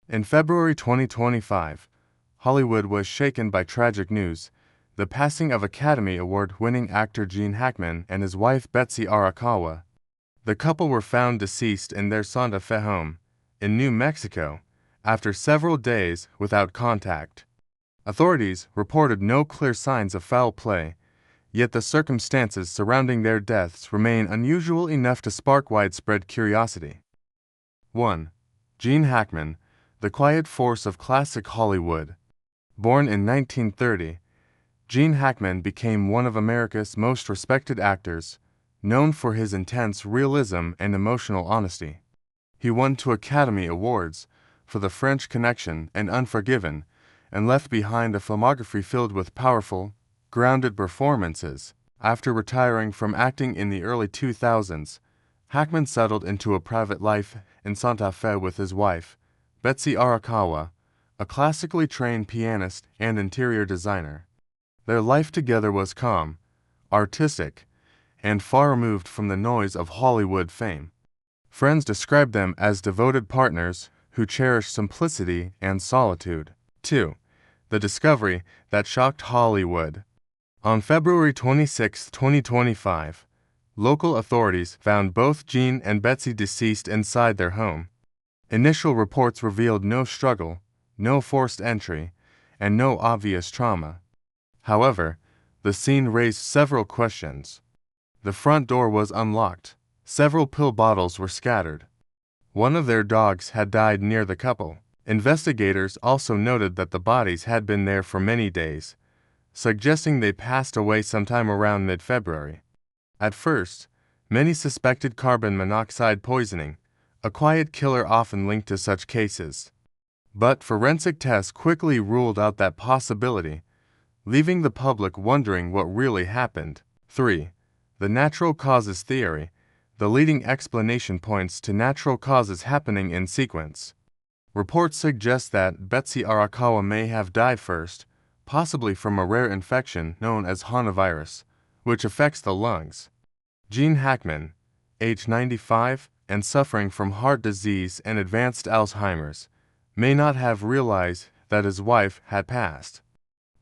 In February 2025, Hollywood was shaken by tragic news: the passing of Academy Award-winning actor Gene Hackman and his wife Betsy Arakawa. The couple were found deceased in their Santa Fe home, in New Mexico, after several days without contact. Authorities reported no clear signs of foul play, yet the circumstances surrounding their deaths remain unusual enough to spark widespread curiosity. 1. Gene Hackman, the quiet force of classic Hollywood. Born in 1930, Gene Hackman became one of America's most respected actors, known for his intense realism and emotional honesty. He won 2 Academy Awards for The French Connection and Unforgiven, and left behind a filmography filled with powerful, grounded performances. After retiring from acting in the early 2000s, Hackman settled into a private life in Santa Fe with his wife, Betsy Arakawa, a classically trained pianist and interior designer. Their life together was calm, artistic, and far removed from the noise of Hollywood fame. Friends described them as devoted partners who cherished simplicity and solitude. 2. The discovery that shocked Hollywood. On February 26, 2025, local authorities found both Gene and Betsy deceased inside their home. Initial reports revealed no struggle, no forced entry, and no obvious trauma. However, the scene raised several questions. The front door was unlocked. Several pill bottles were scattered. One of their dogs had died near the couple. Investigators also noted that the bodies had been there for many days, suggesting they passed away sometime around mid-February. At first, many suspected carbon monoxide poisoning, a quiet killer often linked to such cases. But forensic tests quickly ruled out that possibility, leaving the public wondering what really happened. 3. The natural causes theory. The leading explanation points to natural causes happening in sequence. Reports suggest that Betsy Arakawa may have died first, possibly from a rare infection known as hantavirus, which affects the lungs. Gene Hackman, age 95 and suffering from heart disease and advanced Alzheimer's, may not have realized that his wife had passed.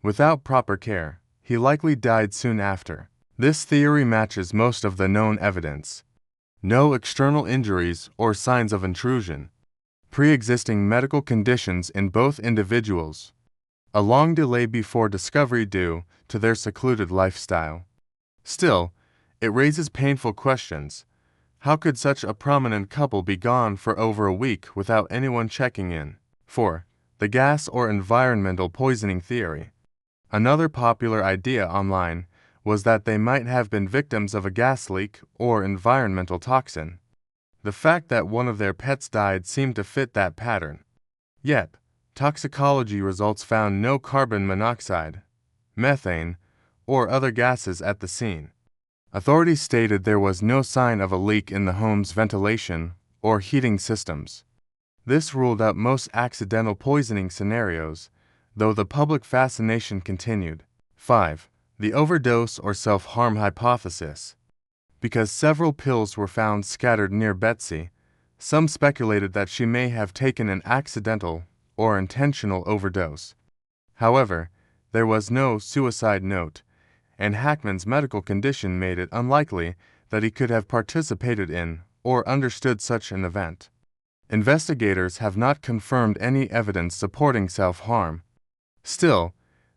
Without proper care, he likely died soon after. This theory matches most of the known evidence. No external injuries or signs of intrusion. Pre-existing medical conditions in both individuals. A long delay before discovery due to their secluded lifestyle. Still, it raises painful questions. How could such a prominent couple be gone for over a week without anyone checking in? 4. The gas or environmental poisoning theory. Another popular idea online was that they might have been victims of a gas leak or environmental toxin. The fact that one of their pets died seemed to fit that pattern. Yet, toxicology results found no carbon monoxide, methane, or other gases at the scene. Authorities stated there was no sign of a leak in the home's ventilation or heating systems. This ruled out most accidental poisoning scenarios, though the public fascination continued. 5. The overdose or self-harm hypothesis. Because several pills were found scattered near Betsy, some speculated that she may have taken an accidental or intentional overdose. However, there was no suicide note, and Hackman's medical condition made it unlikely that he could have participated in or understood such an event. Investigators have not confirmed any evidence supporting self-harm. Still,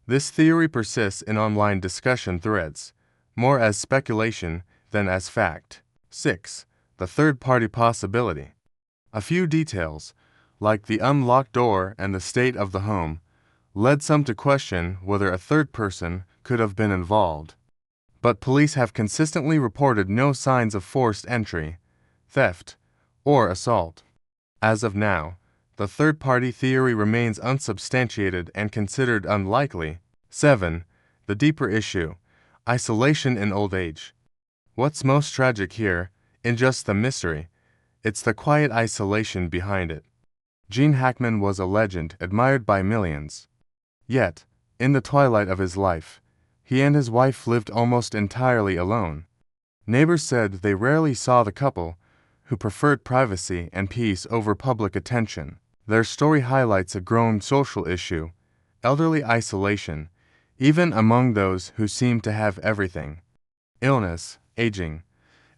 this theory persists in online discussion threads, more as speculation than as fact. 6. The third-party possibility. A few details, like the unlocked door and the state of the home, led some to question whether a third person could have been involved. But police have consistently reported no signs of forced entry, theft, or assault. As of now, the third-party theory remains unsubstantiated and considered unlikely. 7. The deeper issue: isolation in old age. What's most tragic here, in just the mystery, it's the quiet isolation behind it. Gene Hackman was a legend admired by millions. Yet, in the twilight of his life, he and his wife lived almost entirely alone. Neighbors said they rarely saw the couple, who preferred privacy and peace over public attention. Their story highlights a growing social issue, elderly isolation, even among those who seem to have everything. Illness, aging,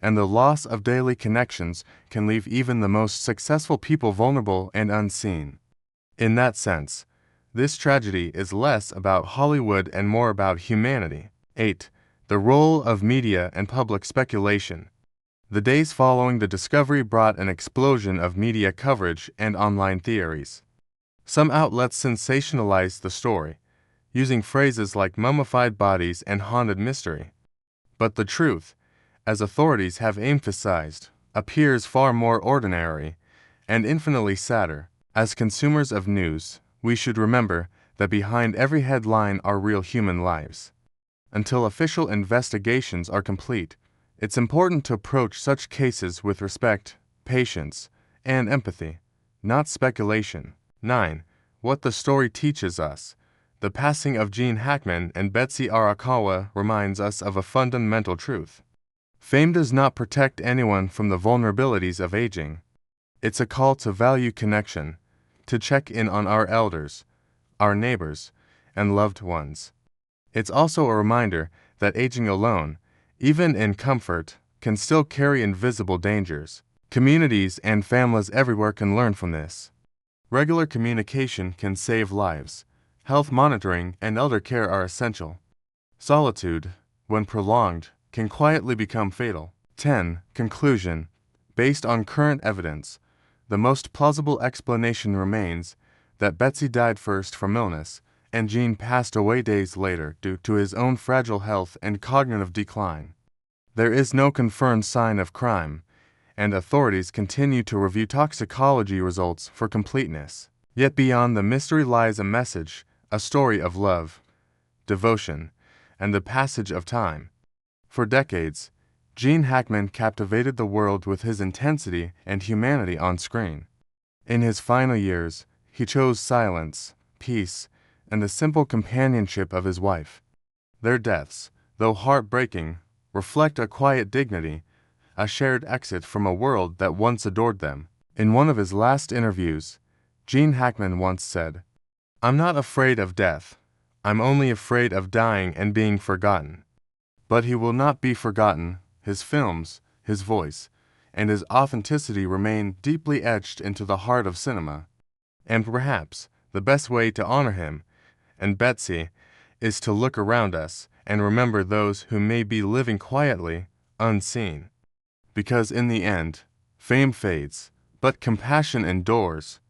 and the loss of daily connections can leave even the most successful people vulnerable and unseen. In that sense, this tragedy is less about Hollywood and more about humanity. 8. The role of media and public speculation. The days following the discovery brought an explosion of media coverage and online theories. Some outlets sensationalized the story, using phrases like mummified bodies and haunted mystery. But the truth, as authorities have emphasized, appears far more ordinary and infinitely sadder. As consumers of news, we should remember that behind every headline are real human lives. Until official investigations are complete, it's important to approach such cases with respect, patience, and empathy, not speculation. 9. What the story teaches us. The passing of Gene Hackman and Betsy Arakawa reminds us of a fundamental truth. Fame does not protect anyone from the vulnerabilities of aging. It's a call to value connection, to check in on our elders, our neighbors, and loved ones. It's also a reminder that aging alone, even in comfort, can still carry invisible dangers. Communities and families everywhere can learn from this. Regular communication can save lives. Health monitoring and elder care are essential. Solitude, when prolonged, can quietly become fatal. 10. Conclusion. Based on current evidence, the most plausible explanation remains that Betsy died first from illness, and Gene passed away days later due to his own fragile health and cognitive decline. There is no confirmed sign of crime, and authorities continue to review toxicology results for completeness. Yet beyond the mystery lies a message, a story of love, devotion, and the passage of time. For decades, Gene Hackman captivated the world with his intensity and humanity on screen. In his final years, he chose silence, peace, and the simple companionship of his wife. Their deaths, though heartbreaking, reflect a quiet dignity, a shared exit from a world that once adored them. In one of his last interviews, Gene Hackman once said, "I'm not afraid of death. I'm only afraid of dying and being forgotten." But he will not be forgotten. His films, his voice, and his authenticity remain deeply etched into the heart of cinema. And perhaps the best way to honor him and Betsy is to look around us and remember those who may be living quietly, unseen. Because in the end, fame fades, but compassion endures.